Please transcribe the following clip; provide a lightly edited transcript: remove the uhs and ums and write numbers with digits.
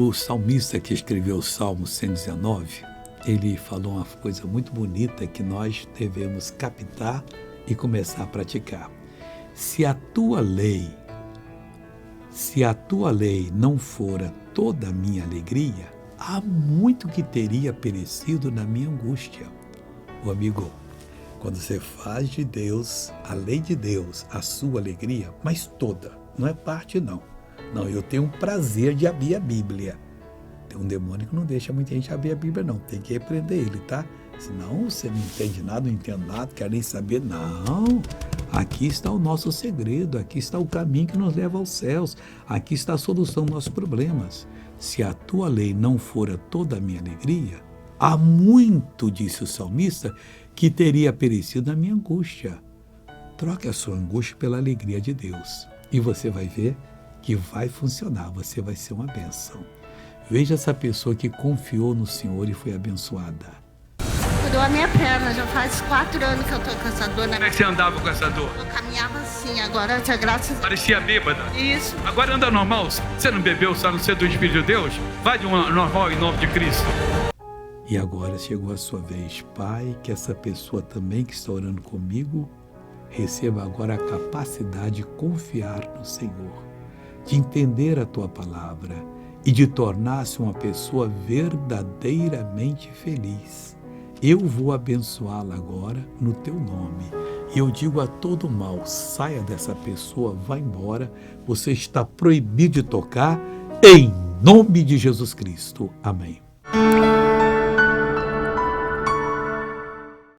O salmista que escreveu o Salmo 119, ele falou uma coisa muito bonita que nós devemos captar e começar a praticar. Se a tua lei não fora toda a minha alegria, há muito que teria perecido na minha angústia. Ô amigo, quando você faz de Deus, a lei de Deus, a sua alegria, mas toda, não é parte não. Não, eu tenho um prazer de abrir a Bíblia. Tem um demônio que não deixa muita gente abrir a Bíblia não, tem que repreender ele, tá? Senão você não entende nada, não entende nada, quer nem saber, não. Aqui está o nosso segredo, aqui está o caminho que nos leva aos céus, aqui está a solução dos nossos problemas. Se a tua lei não fora toda a minha alegria, há muito, disse o salmista, que teria perecido na minha angústia. Troque a sua angústia pela alegria de Deus e você vai ver que vai funcionar, você vai ser uma bênção. Veja essa pessoa que confiou no Senhor e foi abençoada. Curou a minha perna, já faz 4 anos que eu tô com essa dor na Como é que você andava com essa dor? Eu caminhava assim, agora, graças a Deus. Parecia bêbada. Isso. Agora anda normal? Você não bebeu, só não ser do Espírito de Deus? Vai de um normal em nome de Cristo. E agora chegou a sua vez, Pai, que essa pessoa também que está orando comigo receba agora a capacidade de confiar no Senhor, de entender a Tua palavra e de tornar-se uma pessoa verdadeiramente feliz. Eu vou abençoá-la agora no Teu nome. E eu digo a todo mal, saia dessa pessoa, vá embora. Você está proibido de tocar em nome de Jesus Cristo. Amém.